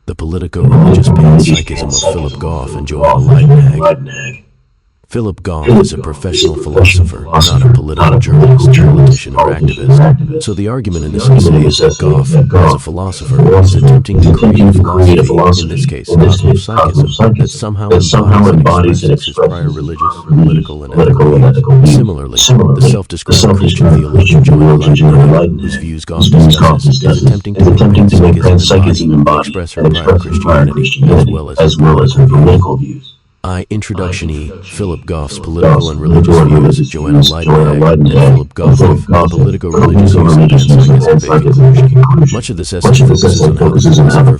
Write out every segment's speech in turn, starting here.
The Politico-Religious Panpsychism of Philip Goff and Joanna Leidenhag. Philip Goff is a professional philosopher, not a political journalist, politician, or activist. So the argument in this essay is that Goff, as a philosopher, is attempting to create a philosophy, in this case, Panpsychism, that somehow embodies and expresses his prior religious, political, and ethical views. Similarly, the self-described Christian theologian Joanna Leidenhag, whose views Goff discusses, is attempting to make Panpsychism embody, express her prior Christianity, as well as her political views. Introduction E. Philip Goff's political and religious views, Joanna Leidenhag, and Philip Goff with Politico-Religious use of Panpsychism. Much of this essay focuses on how the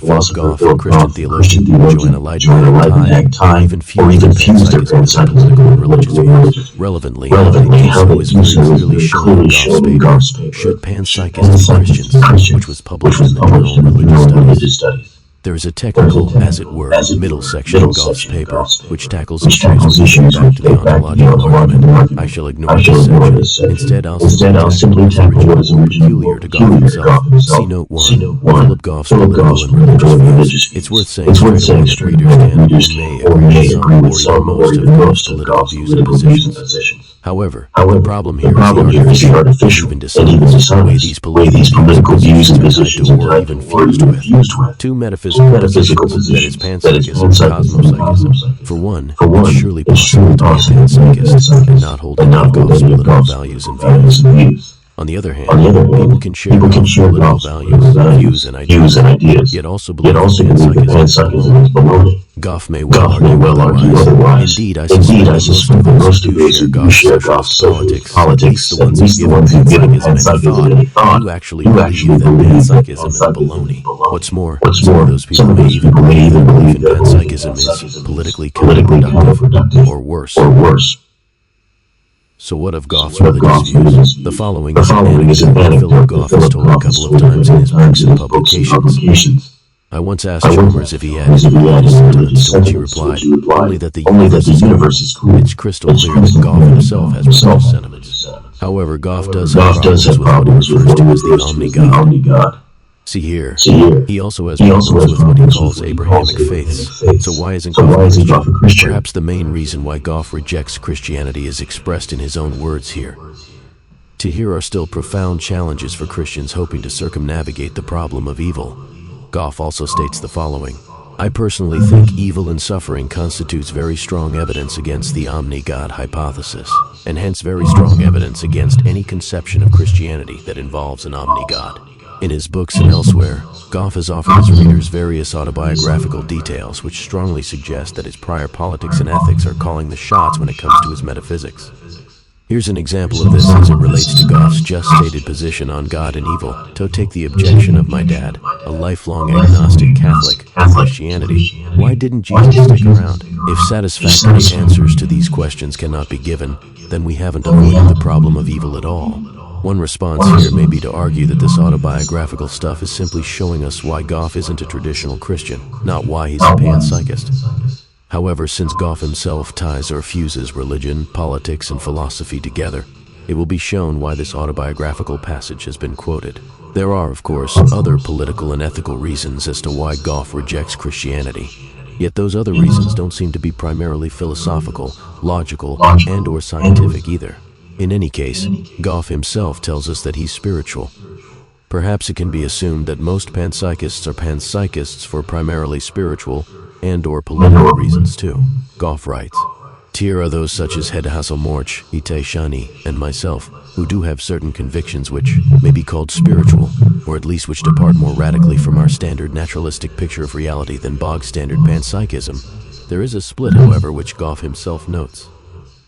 philosopher Philip Goff and Christian theologian Joanna Leidenhag tie or even fuse Panpsychism with political and religious views. Relevantly, Panpsychism is very clearly shown in Goff's paper, Should Panpsychists Be Christians?, which was published in the journal Religious Studies. There is a technical, as it were, middle section in Goff's paper, which tackles issues which go back to the ontological argument. I shall ignore this section. Instead, I'll simply tackle what is peculiar to Goff himself. See Note 1, Philip Goff's political and religious views. It's worth saying straight away that readers may agree with some or even most of Goff's political views and positions. However, the problem here is the artificial and even dishonest way these political views and positions are even fused with. Two metaphysical positions, that is Panpsychism and Cosmopsychism. For one, it's surely possible to be a Panpsychist and not hold any of Goff's political values and views. On the other hand, people can share Goff's political values, views, and ideas, yet also believe that Panpsychism is baloney. Goff may well argue otherwise. Indeed, I suspect most of those who share Goff's politics, at least the ones who give Panpsychism any thought, do actually believe that Panpsychism is baloney. What's more, some of those people may even believe that Panpsychism is politically counterproductive, or worse. So what of Goff's religious views? The following is an anecdote Philip Goff has told a couple of times in his books and publications. I once asked Chalmers if he had any religious sentiments, to which he replied, only that the universe is cool. It's crystal clear that Goff himself has religious sentiments. However, Goff does have problems with what he refers to as the omni-God. See here, he also has problems with what he calls Abrahamic faiths. So why isn't Goff a Christian? Perhaps the main reason why Goff rejects Christianity is expressed in his own words here. To here are still profound challenges for Christians hoping to circumnavigate the problem of evil. Goff also states the following: I personally think evil and suffering constitutes very strong evidence against the omni-God hypothesis, and hence very strong evidence against any conception of Christianity that involves an omni-God. In his books and elsewhere, Goff has offered his readers various autobiographical details which strongly suggest that his prior politics and ethics are calling the shots when it comes to his metaphysics. Here's an example of this as it relates to Goff's just stated position on God and evil. To take the objection of my dad, a lifelong agnostic Catholic, to Christianity. Why didn't Jesus stick around? If satisfactory answers to these questions cannot be given, then we haven't avoided the problem of evil at all. One response here may be to argue that this autobiographical stuff is simply showing us why Goff isn't a traditional Christian, not why he's a panpsychist. However, since Goff himself ties or fuses religion, politics, and philosophy together, it will be shown why this autobiographical passage has been quoted. There are, of course, other political and ethical reasons as to why Goff rejects Christianity. Yet those other reasons don't seem to be primarily philosophical, logical, and/or scientific either. In any case, Goff himself tells us that he's spiritual. Perhaps it can be assumed that most panpsychists are panpsychists for primarily spiritual and/or political reasons too. Goff writes, Here are those such as Hedhassel Morch, Itay Shani, and myself, who do have certain convictions which may be called spiritual, or at least which depart more radically from our standard naturalistic picture of reality than bog-standard panpsychism. There is a split, however, which Goff himself notes.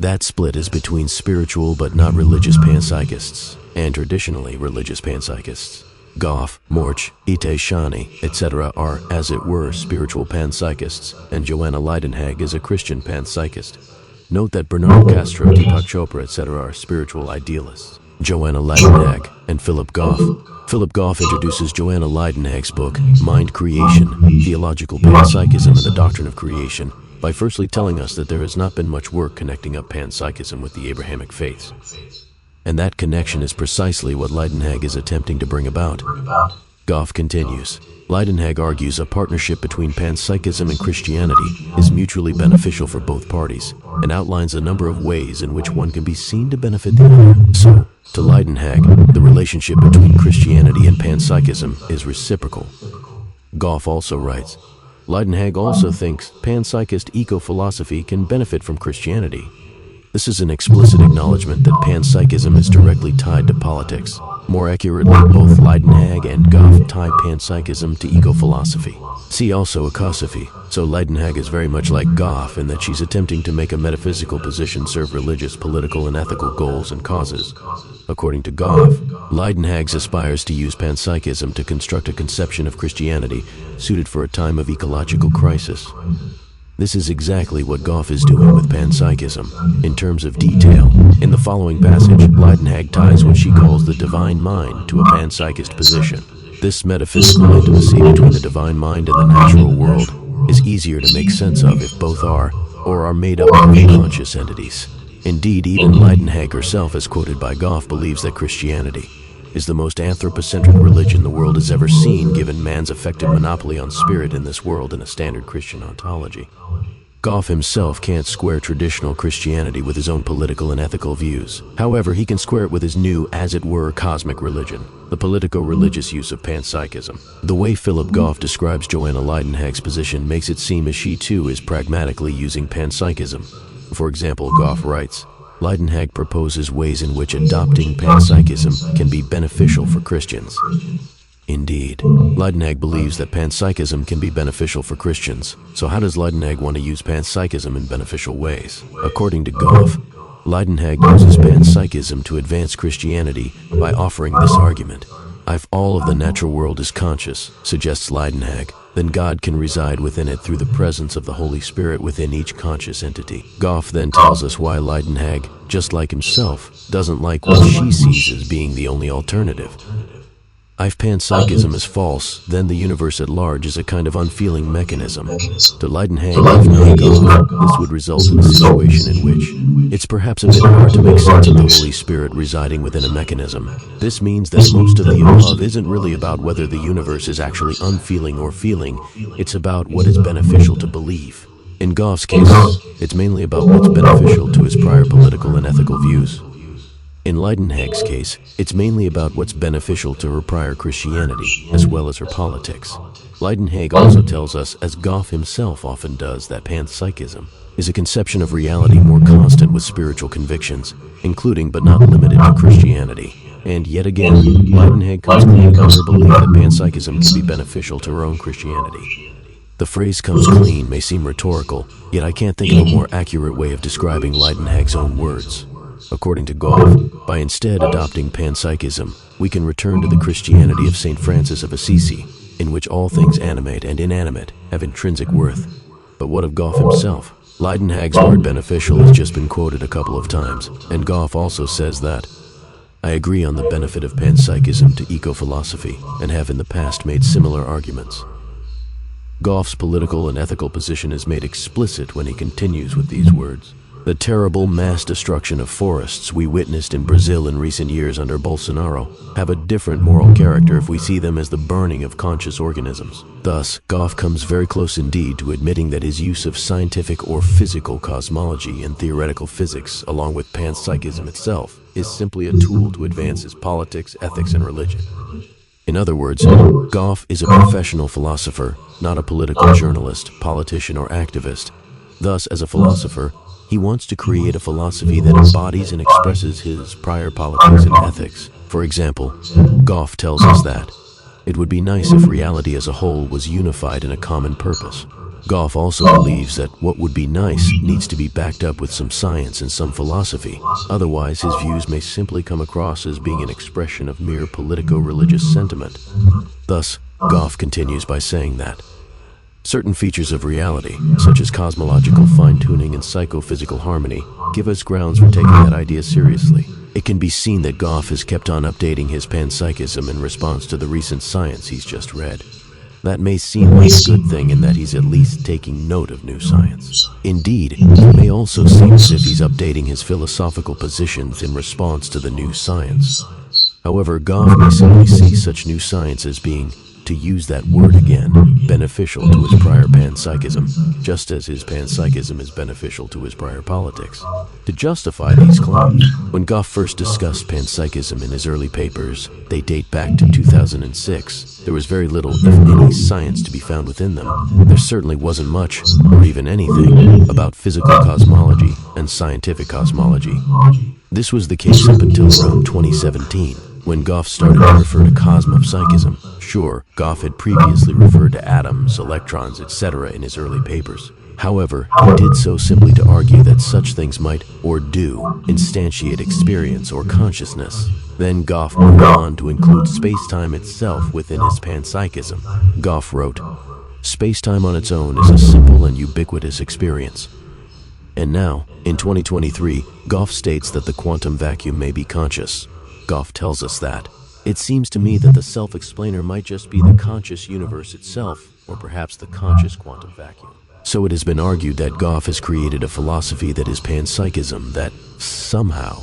That split is between spiritual but not religious panpsychists and traditionally religious panpsychists. Goff, Morch, Itay Shani, etc. are, as it were, spiritual panpsychists, and Joanna Leidenhag is a Christian panpsychist. Note that Bernardo Castro, Deepak Chopra, etc. are spiritual idealists. Joanna Leidenhag and Philip Goff. Philip Goff introduces Joanna Leidenhag's book, Mind Creation, Theological Panpsychism and the Doctrine of Creation, by firstly telling us that there has not been much work connecting up panpsychism with the Abrahamic faiths. And that connection is precisely what Leidenhag is attempting to bring about. Goff continues. Leidenhag argues a partnership between panpsychism and Christianity is mutually beneficial for both parties, and outlines a number of ways in which one can be seen to benefit the other. So, to Leidenhag, the relationship between Christianity and panpsychism is reciprocal. Goff also writes, Leidenhag also thinks panpsychist eco-philosophy can benefit from Christianity. This is an explicit acknowledgement that panpsychism is directly tied to politics. More accurately, both Leidenhag and Goff tie panpsychism to eco-philosophy. See also ecosophy. So Leidenhag is very much like Goff in that she's attempting to make a metaphysical position serve religious, political, and ethical goals and causes. According to Goff, Leidenhag aspires to use panpsychism to construct a conception of Christianity suited for a time of ecological crisis. This is exactly what Goff is doing with panpsychism. In terms of detail, in the following passage, Leidenhag ties what she calls the divine mind to a panpsychist position. This metaphysical intimacy between the divine mind and the natural world is easier to make sense of if both are, or are made up of conscious entities. Indeed, even Leidenhag herself, as quoted by Goff, believes that Christianity is the most anthropocentric religion the world has ever seen, given man's effective monopoly on spirit in this world in a standard Christian ontology. Goff himself can't square traditional Christianity with his own political and ethical views. However, he can square it with his new, as it were, cosmic religion, the Politico-Religious use of panpsychism. The way Philip Goff describes Joanna Leidenhag's position makes it seem as she too is pragmatically using panpsychism. For example, Goff writes, Leidenhag proposes ways in which adopting panpsychism can be beneficial for Christians. Indeed, Leidenhag believes that panpsychism can be beneficial for Christians. So how does Leidenhag want to use panpsychism in beneficial ways? According to Goff, Leidenhag uses panpsychism to advance Christianity by offering this argument. If all of the natural world is conscious, suggests Leidenhag, then God can reside within it through the presence of the Holy Spirit within each conscious entity. Goff then tells us why Leidenhag, just like himself, doesn't like what she sees as being the only alternative. If panpsychism is false, then the universe at large is a kind of unfeeling mechanism. To Leidenhag, if not Goff, this would result in a situation in which it's perhaps a bit hard to make sense of the Holy Spirit residing within a mechanism. This means that most of the above isn't really about whether the universe is actually unfeeling or feeling, it's about what is beneficial to believe. In Goff's case, it's mainly about what's beneficial to his prior political and ethical views. In Leidenhag's case, it's mainly about what's beneficial to her prior Christianity, as well as her politics. Leidenhag also tells us, as Goff himself often does, that panpsychism is a conception of reality more constant with spiritual convictions, including but not limited to Christianity. And yet again, Leidenhag comes clean about her belief that panpsychism can be beneficial to her own Christianity. The phrase "comes clean" may seem rhetorical, yet I can't think of a more accurate way of describing Leidenhag's own words. According to Goff, by instead adopting panpsychism, we can return to the Christianity of St. Francis of Assisi, in which all things animate and inanimate have intrinsic worth. But what of Goff himself? Leidenhag's word beneficial has just been quoted a couple of times, and Goff also says that, I agree on the benefit of panpsychism to eco-philosophy, and have in the past made similar arguments. Goff's political and ethical position is made explicit when he continues with these words. The terrible mass destruction of forests we witnessed in Brazil in recent years under Bolsonaro have a different moral character if we see them as the burning of conscious organisms. Thus, Goff comes very close indeed to admitting that his use of scientific or physical cosmology and theoretical physics, along with panpsychism itself, is simply a tool to advance his politics, ethics, and religion. In other words, Goff is a professional philosopher, not a political journalist, politician, or activist. Thus, as a philosopher, he wants to create a philosophy that embodies and expresses his prior politics and ethics. For example, Goff tells us that it would be nice if reality as a whole was unified in a common purpose. Goff also believes that what would be nice needs to be backed up with some science and some philosophy. Otherwise, his views may simply come across as being an expression of mere politico-religious sentiment. Thus, Goff continues by saying that certain features of reality, such as cosmological fine-tuning and psychophysical harmony, give us grounds for taking that idea seriously. It can be seen that Goff has kept on updating his panpsychism in response to the recent science he's just read. That may seem like a good thing in that he's at least taking note of new science. Indeed, it may also seem as if he's updating his philosophical positions in response to the new science. However, Goff may simply see such new science as being, to use that word again, beneficial to his prior panpsychism, just as his panpsychism is beneficial to his prior politics. To justify these claims, when Goff first discussed panpsychism in his early papers, they date back to 2006, there was very little, if any, science to be found within them. There certainly wasn't much, or even anything, about physical cosmology and scientific cosmology. This was the case up until around 2017, when Goff started to refer to cosmopsychism. Sure, Goff had previously referred to atoms, electrons, etc. in his early papers. However, he did so simply to argue that such things might, or do, instantiate experience or consciousness. Then Goff moved on to include space-time itself within his panpsychism. Goff wrote, "Space-time on its own is a simple and ubiquitous experience." And now, in 2023, Goff states that the quantum vacuum may be conscious. Goff tells us that. It seems to me that the self-explainer might just be the conscious universe itself, or perhaps the conscious quantum vacuum. So it has been argued that Goff has created a philosophy that is panpsychism that, somehow,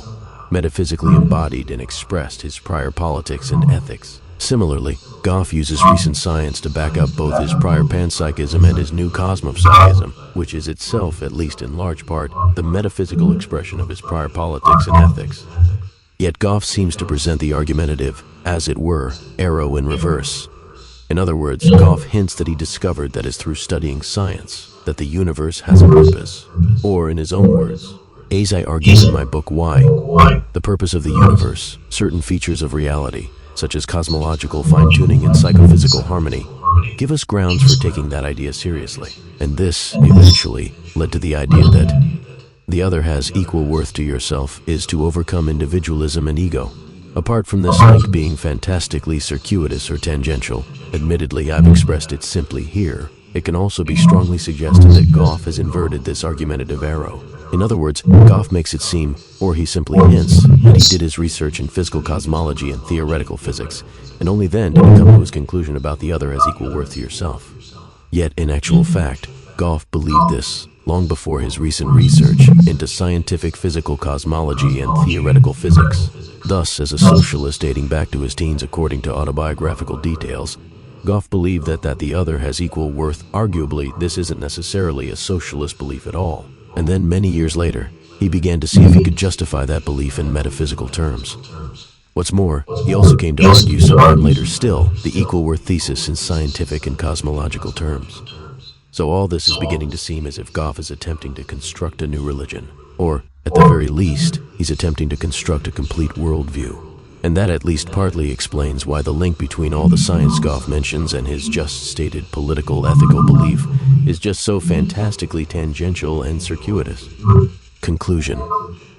metaphysically embodied and expressed his prior politics and ethics. Similarly, Goff uses recent science to back up both his prior panpsychism and his new cosmopsychism, which is itself, at least in large part, the metaphysical expression of his prior politics and ethics. Yet Goff seems to present the argumentative, as it were, arrow in reverse. In other words, Goff hints that he discovered that is through studying science, that the universe has a purpose. Or, in his own words, as I argue in my book Why, the purpose of the universe, certain features of reality, such as cosmological fine-tuning and psychophysical harmony, give us grounds for taking that idea seriously. And this, eventually, led to the idea that the other has equal worth to yourself is to overcome individualism and ego. Apart from this link being fantastically circuitous or tangential, admittedly I've expressed it simply here, it can also be strongly suggested that Goff has inverted this argumentative arrow. In other words, Goff makes it seem, or he simply hints, that he did his research in physical cosmology and theoretical physics, and only then did he come to his conclusion about the other as equal worth to yourself. Yet, in actual fact, Goff believed this long before his recent research into scientific physical cosmology and theoretical physics. Thus, as a socialist dating back to his teens according to autobiographical details, Goff believed that the other has equal worth. Arguably, this isn't necessarily a socialist belief at all. And then many years later, he began to see if he could justify that belief in metaphysical terms. What's more, he also came to argue sometime later still the equal worth thesis in scientific and cosmological terms. So all this is beginning to seem as if Goff is attempting to construct a new religion. Or, at the very least, he's attempting to construct a complete worldview. And that at least partly explains why the link between all the science Goff mentions and his just stated political ethical belief is just so fantastically tangential and circuitous. Conclusion.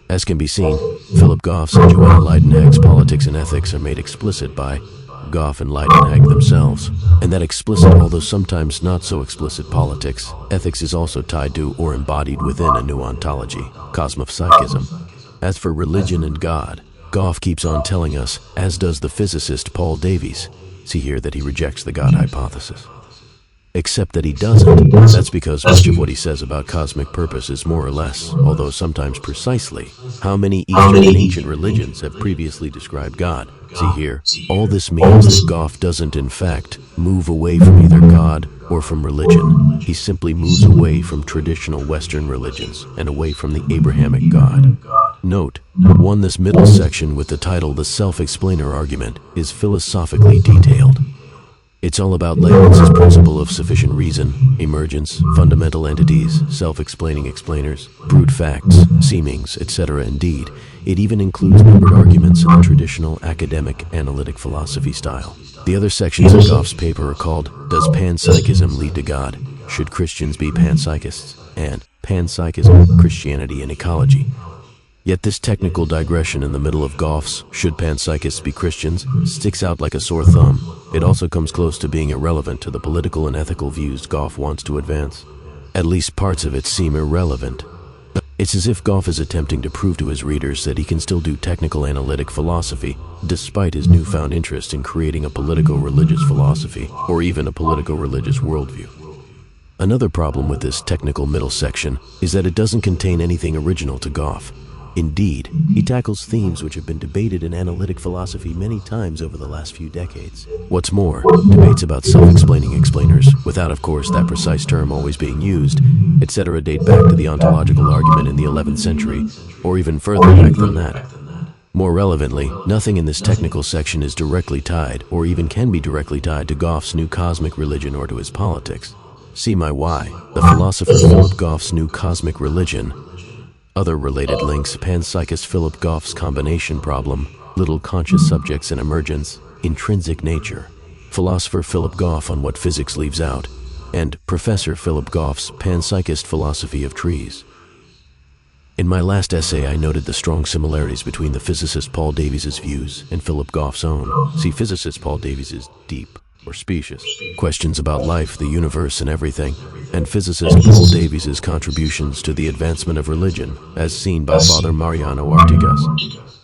As can be seen, Philip Goff's and Joanna Leidenhag's politics and ethics are made explicit by Goff and Leidenhag themselves, and that explicit, although sometimes not so explicit politics, ethics is also tied to or embodied within a new ontology, cosmopsychism. As for religion and God, Goff keeps on telling us, as does the physicist Paul Davies. See here that he rejects the God hypothesis. Except that he doesn't. That's because much of what he says about cosmic purpose is more or less, although sometimes precisely, how many Eastern and ancient religions have previously described God. See here, all this means that Goff doesn't in fact move away from either God or from religion. He simply moves away from traditional Western religions and away from the Abrahamic God. Note, this middle section with the title The Self-Explainer Argument is philosophically detailed. It's all about Leibniz's principle of sufficient reason, emergence, fundamental entities, self-explaining explainers, brute facts, seemings, etc. Indeed, it even includes numbered arguments in the traditional academic analytic philosophy style. The other sections of Goff's paper are called Does Panpsychism Lead to God? Should Christians be Panpsychists? And Panpsychism, Christianity and Ecology. Yet this technical digression in the middle of Goff's Should Panpsychists Be Christians sticks out like a sore thumb. It also comes close to being irrelevant to the political and ethical views Goff wants to advance. At least parts of it seem irrelevant. It's as if Goff is attempting to prove to his readers that he can still do technical analytic philosophy, despite his newfound interest in creating a politico-religious philosophy, or even a politico-religious worldview. Another problem with this technical middle section is that it doesn't contain anything original to Goff. Indeed, he tackles themes which have been debated in analytic philosophy many times over the last few decades. What's more, debates about self-explaining explainers, without of course that precise term always being used, etc., date back to the ontological argument in the 11th century, or even further back than that. More relevantly, nothing in this technical section is directly tied, or even can be directly tied to Goff's new cosmic religion or to his politics. See my why, the philosopher Philip Goff's new cosmic religion. Other related links: panpsychist Philip Goff's combination problem, little conscious subjects and emergence, intrinsic nature, philosopher Philip Goff on what physics leaves out, and Professor Philip Goff's panpsychist philosophy of trees. In my last essay, I noted the strong similarities between the physicist Paul Davies's views and Philip Goff's own. See, physicist Paul Davies's deep or specious questions about life, the universe, and everything, and physicist Paul Davies's contributions to the advancement of religion, as seen by Father Mariano Artigas.